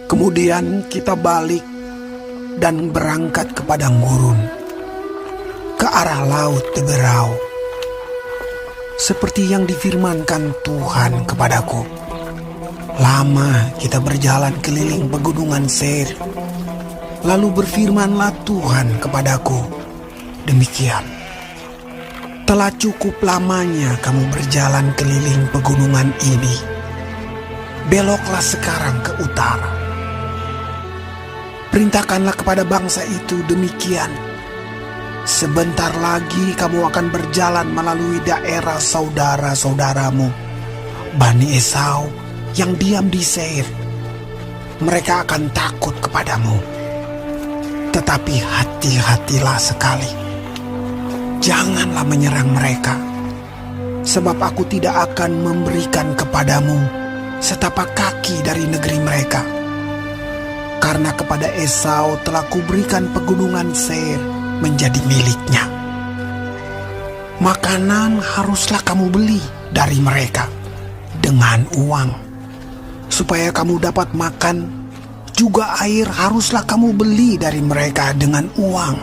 Kemudian kita balik dan berangkat ke padang gurun, ke arah laut Teberau. Seperti yang difirmankan Tuhan kepadaku. Lama kita berjalan keliling pegunungan Seir. Lalu berfirmanlah Tuhan kepadaku, demikian. Telah cukup lamanya kamu berjalan keliling pegunungan ini. Beloklah sekarang ke utara. Perintahkanlah kepada bangsa itu demikian. Sebentar lagi kamu akan berjalan melalui daerah saudara-saudaramu, Bani Esau yang diam di Seir. Mereka akan takut kepadamu. Tetapi hati-hatilah sekali. Janganlah menyerang mereka, sebab aku tidak akan memberikan kepadamu setapak kaki dari negeri mereka. Karena kepada Esau telah kuberikan pegunungan Seir menjadi miliknya. Makanan haruslah kamu beli dari mereka dengan uang, supaya kamu dapat makan. Juga air haruslah kamu beli dari mereka dengan uang,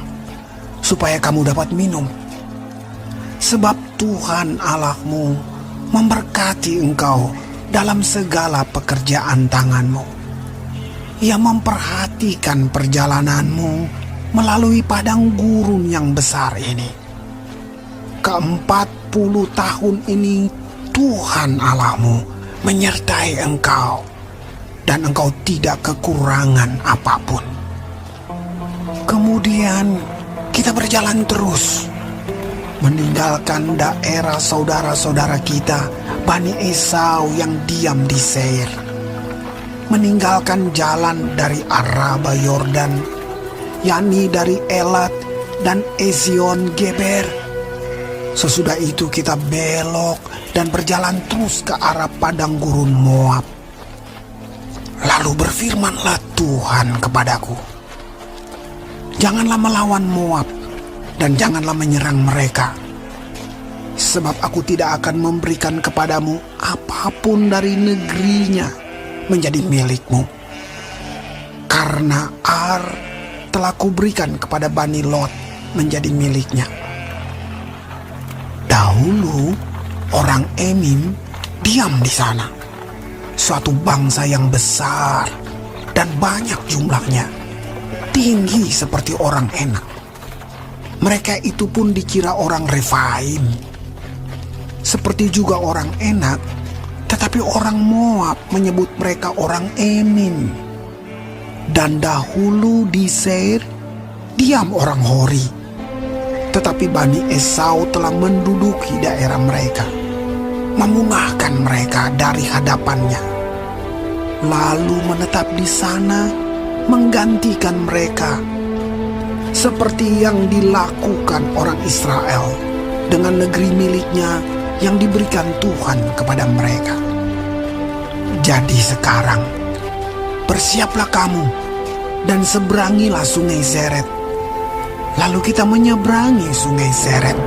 supaya kamu dapat minum. Sebab Tuhan Allahmu memberkati engkau dalam segala pekerjaan tanganmu. Ia memperhatikan perjalananmu melalui padang gurun yang besar ini. Ke-40 tahun ini Tuhan Allahmu menyertai engkau, dan engkau tidak kekurangan apapun. Kemudian kita berjalan terus, meninggalkan daerah saudara-saudara kita, Bani Esau yang diam di Seir. Meninggalkan jalan dari Araba Yordan, yakni dari Elat dan Ezion Geber. Sesudah itu kita belok dan berjalan terus ke arah padang gurun Moab. Lalu berfirmanlah Tuhan kepadaku, janganlah melawan Moab dan janganlah menyerang mereka, sebab aku tidak akan memberikan kepadamu apapun dari negerinya menjadi milikmu. Karena Ar telah kuberikan kepada Bani Lot menjadi miliknya. Dahulu orang Emim diam di sana, suatu bangsa yang besar dan banyak jumlahnya, tinggi seperti orang Enak. Mereka itu pun dikira orang Refaim. Seperti juga orang Enak, tetapi orang Moab menyebut mereka orang Emim. Dan dahulu di Seir diam orang Hori, tetapi Bani Esau telah menduduki daerah mereka, memunahkan mereka dari hadapannya, lalu menetap di sana menggantikan mereka, seperti yang dilakukan orang Israel dengan negeri miliknya yang diberikan Tuhan kepada mereka. Jadi sekarang bersiaplah kamu dan seberangilah sungai Zeret. Lalu kita menyeberangi sungai Zeret.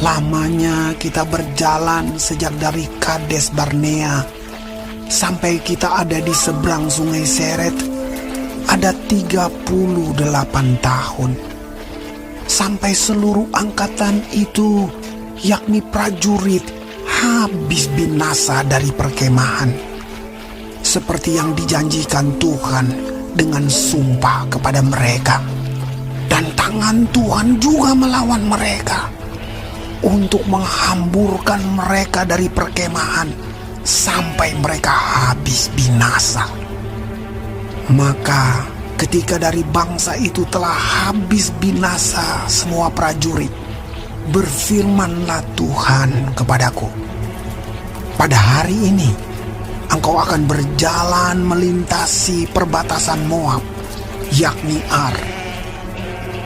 Lamanya kita berjalan sejak dari Kades Barnea sampai kita ada di seberang sungai Zeret, ada 38 tahun. Sampai seluruh angkatan itu, yakni prajurit, habis binasa dari perkemahan, seperti yang dijanjikan Tuhan dengan sumpah kepada mereka. Dan tangan Tuhan juga melawan mereka untuk menghamburkan mereka dari perkemahan sampai mereka habis binasa. Maka ketika dari bangsa itu telah habis binasa semua prajurit, berfirmanlah Tuhan kepadaku, pada hari ini engkau akan berjalan melintasi perbatasan Moab, yakni Ar.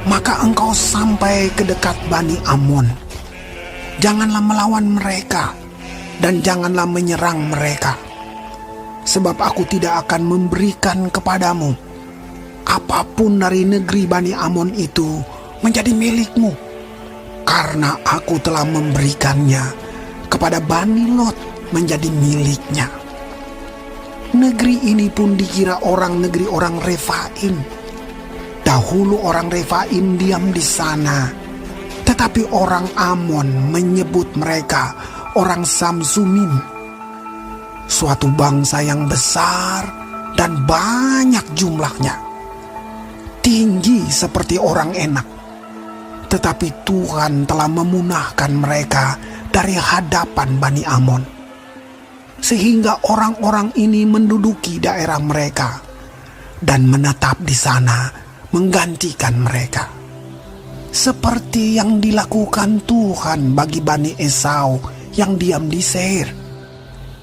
Maka engkau sampai ke dekat Bani Amon. Janganlah melawan mereka dan janganlah menyerang mereka, sebab aku tidak akan memberikan kepadamu apapun dari negeri Bani Amon itu menjadi milikmu, karena aku telah memberikannya kepada Bani Lot menjadi miliknya. Negeri ini pun dikira orang negeri orang Refaim. Dahulu orang Refaim diam di sana, tetapi orang Amon menyebut mereka orang Samsumim, suatu bangsa yang besar dan banyak jumlahnya, tinggi seperti orang Enak. Tetapi Tuhan telah memunahkan mereka dari hadapan Bani Amon, sehingga orang-orang ini menduduki daerah mereka dan menetap di sana menggantikan mereka, seperti yang dilakukan Tuhan bagi Bani Esau yang diam di Seir,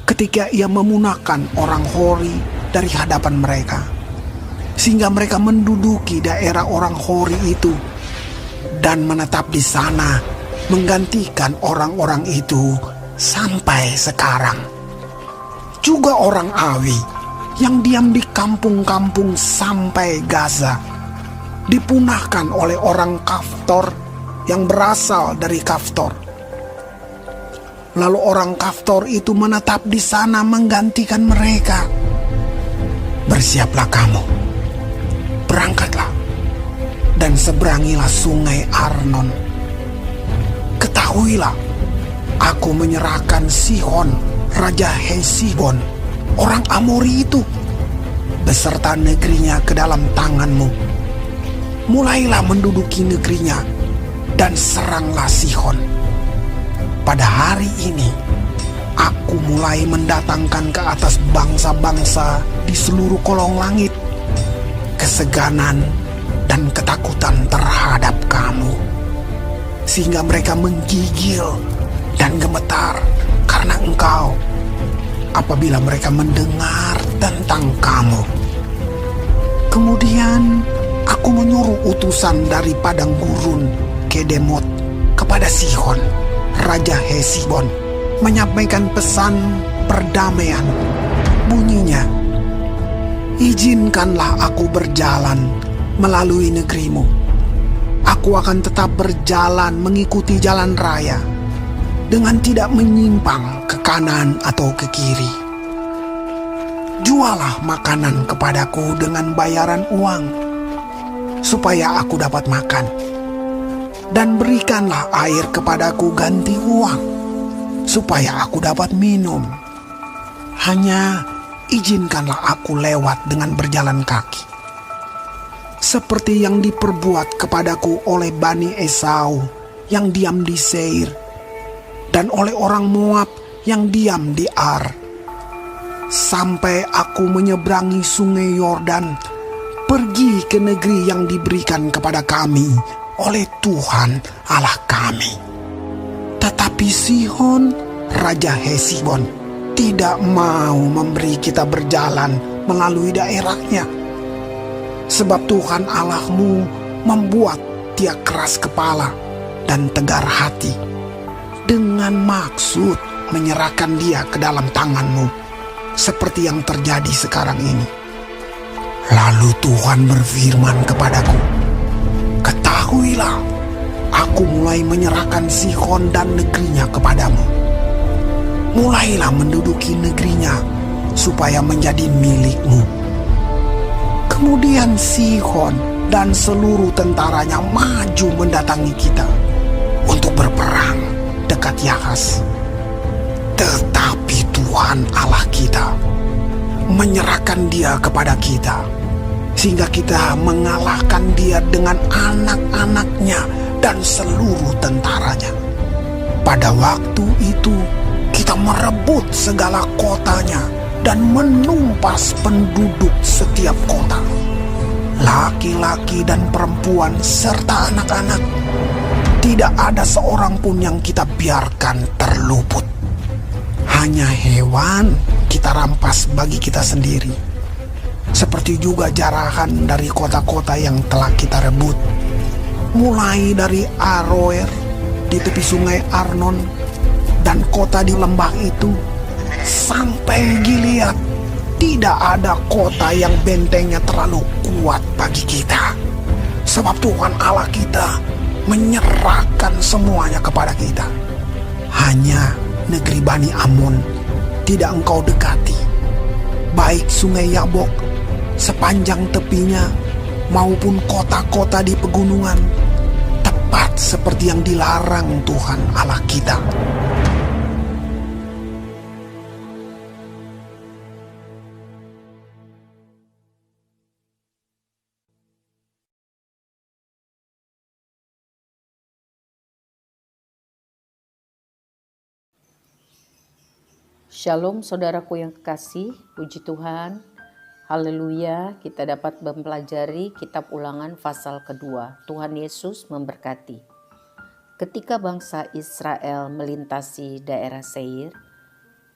ketika ia memunahkan orang Hori dari hadapan mereka, sehingga mereka menduduki daerah orang Hori itu dan menetap di sana menggantikan orang-orang itu sampai sekarang. Juga orang Awi yang diam di kampung-kampung sampai Gaza dipunahkan oleh orang Kaftor yang berasal dari Kaftor. Lalu orang Kaftor itu menetap di sana menggantikan mereka. Bersiaplah kamu, berangkatlah, dan seberangilah sungai Arnon. Ketahuilah, aku menyerahkan Sihon, Raja Hesibon, orang Amori itu, beserta negerinya ke dalam tanganmu. Mulailah menduduki negerinya dan seranglah Sihon. Pada hari ini, aku mulai mendatangkan ke atas bangsa-bangsa di seluruh kolong langit keseganan dan ketakutan terhadap kamu, sehingga mereka menggigil dan gemetar karena engkau apabila mereka mendengar tentang kamu. Kemudian aku menyuruh utusan dari padang gurun Kedemot kepada Sihon, Raja Hesibon, menyampaikan pesan perdamaian. Bunyinya, izinkanlah aku berjalan melalui negerimu. Aku akan tetap berjalan mengikuti jalan raya, dengan tidak menyimpang ke kanan atau ke kiri. Jualah makanan kepadaku dengan bayaran uang, supaya aku dapat makan. Dan berikanlah air kepadaku ganti uang, supaya aku dapat minum. Hanya izinkanlah aku lewat dengan berjalan kaki, seperti yang diperbuat kepadaku oleh Bani Esau yang diam di Seir, dan oleh orang Moab yang diam di Ar, sampai aku menyeberangi sungai Yordan, pergi ke negeri yang diberikan kepada kami oleh Tuhan Allah kami. Tetapi Sihon, Raja Hesibon, tidak mau memberi kita berjalan melalui daerahnya, sebab Tuhan Allahmu membuat dia keras kepala dan tegar hati, dengan maksud menyerahkan dia ke dalam tanganmu, seperti yang terjadi sekarang ini. Lalu Tuhan berfirman kepadaku, ketahuilah, aku mulai menyerahkan Sihon dan negerinya kepadamu. Mulailah menduduki negerinya, supaya menjadi milikmu. Kemudian Sihon dan seluruh tentaranya maju mendatangi kita untuk berperang dekat Yahas. Tetapi Tuhan Allah kita menyerahkan dia kepada kita, sehingga kita mengalahkan dia dengan anak-anaknya dan seluruh tentaranya. Pada waktu itu kita merebut segala kotanya dan menumpas penduduk setiap kota, laki-laki dan perempuan serta anak-anak. Tidak ada seorang pun yang kita biarkan terluput. Hanya hewan kita rampas bagi kita sendiri, seperti juga jarahan dari kota-kota yang telah kita rebut, mulai dari Aroer di tepi sungai Arnon dan kota di lembah itu, sampai Gilead. Tidak ada kota yang bentengnya terlalu kuat bagi kita, sebab Tuhan Allah kita menyerahkan semuanya kepada kita. Hanya negeri Bani Amon tidak engkau dekati, baik sungai Yabok sepanjang tepinya maupun kota-kota di pegunungan, tepat seperti yang dilarang Tuhan Allah kita. Shalom saudaraku yang kekasih, puji Tuhan, haleluya, kita dapat mempelajari kitab Ulangan pasal kedua. Tuhan Yesus memberkati. Ketika bangsa Israel melintasi daerah Seir,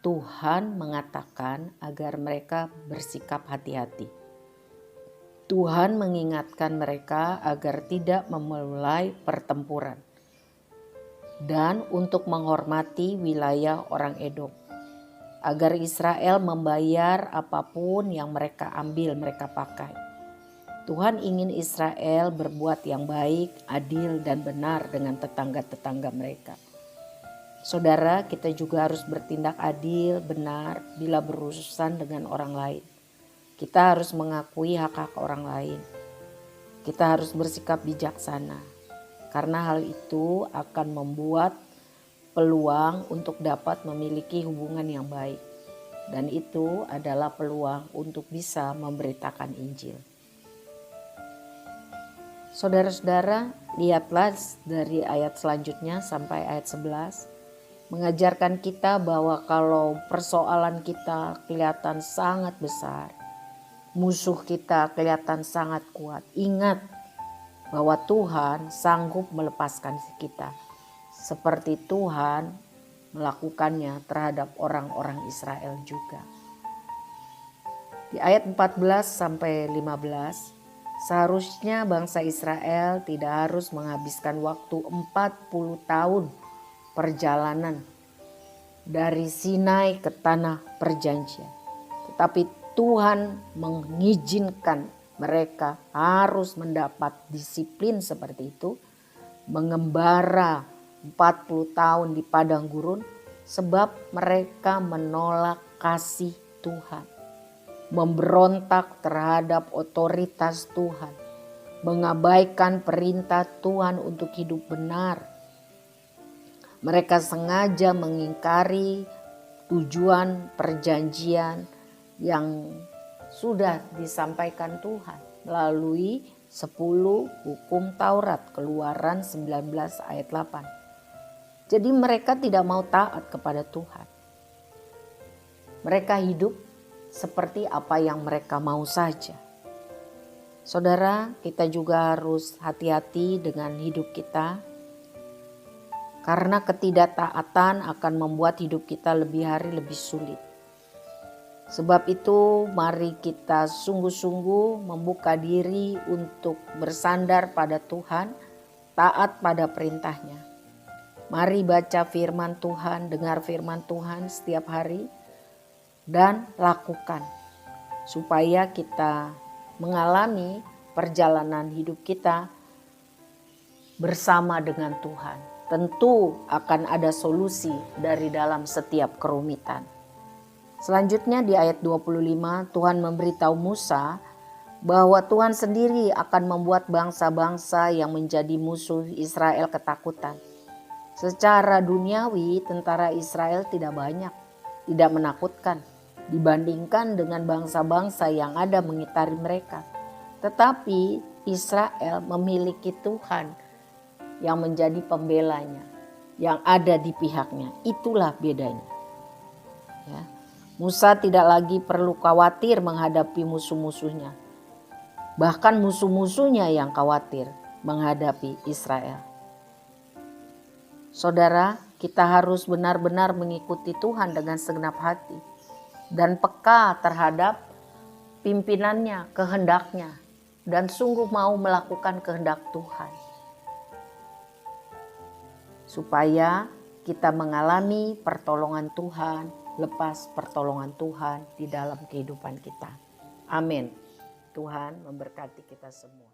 Tuhan mengatakan agar mereka bersikap hati-hati. Tuhan mengingatkan mereka agar tidak memulai pertempuran dan untuk menghormati wilayah orang Edom, agar Israel membayar apapun yang mereka ambil, mereka pakai. Tuhan ingin Israel berbuat yang baik, adil, dan benar dengan tetangga-tetangga mereka. Saudara, kita juga harus bertindak adil, benar bila berurusan dengan orang lain. Kita harus mengakui hak-hak orang lain. Kita harus bersikap bijaksana, karena hal itu akan membuat peluang untuk dapat memiliki hubungan yang baik, dan itu adalah peluang untuk bisa memberitakan Injil. Saudara-saudara, lihatlah dari ayat selanjutnya sampai ayat 11 mengajarkan kita bahwa kalau persoalan kita kelihatan sangat besar, musuh kita kelihatan sangat kuat, ingat bahwa Tuhan sanggup melepaskan kita, seperti Tuhan melakukannya terhadap orang-orang Israel juga. Di ayat 14 sampai 15, seharusnya bangsa Israel tidak harus menghabiskan waktu 40 tahun perjalanan dari Sinai ke tanah perjanjian. Tetapi Tuhan mengizinkan mereka harus mendapat disiplin seperti itu, mengembara 40 tahun di padang gurun, sebab mereka menolak kasih Tuhan, memberontak terhadap otoritas Tuhan, mengabaikan perintah Tuhan untuk hidup benar. Mereka sengaja mengingkari tujuan perjanjian yang sudah disampaikan Tuhan melalui 10 hukum Taurat, Keluaran 19 ayat 8. Jadi mereka tidak mau taat kepada Tuhan. Mereka hidup seperti apa yang mereka mau saja. Saudara, kita juga harus hati-hati dengan hidup kita, karena ketidaktaatan akan membuat hidup kita lebih hari lebih sulit. Sebab itu mari kita sungguh-sungguh membuka diri untuk bersandar pada Tuhan, taat pada perintahnya. Mari baca firman Tuhan, dengar firman Tuhan setiap hari dan lakukan, supaya kita mengalami perjalanan hidup kita bersama dengan Tuhan. Tentu akan ada solusi dari dalam setiap kerumitan. Selanjutnya di ayat 25 Tuhan memberitahu Musa bahwa Tuhan sendiri akan membuat bangsa-bangsa yang menjadi musuh Israel ketakutan. Secara duniawi tentara Israel tidak banyak, tidak menakutkan dibandingkan dengan bangsa-bangsa yang ada mengitari mereka. Tetapi Israel memiliki Tuhan yang menjadi pembelanya, yang ada di pihaknya. Itulah bedanya. Ya. Musa tidak lagi perlu khawatir menghadapi musuh-musuhnya. Bahkan musuh-musuhnya yang khawatir menghadapi Israel. Saudara, kita harus benar-benar mengikuti Tuhan dengan segenap hati dan peka terhadap pimpinannya, kehendaknya, dan sungguh mau melakukan kehendak Tuhan, supaya kita mengalami pertolongan Tuhan, lepas pertolongan Tuhan di dalam kehidupan kita. Amin. Tuhan memberkati kita semua.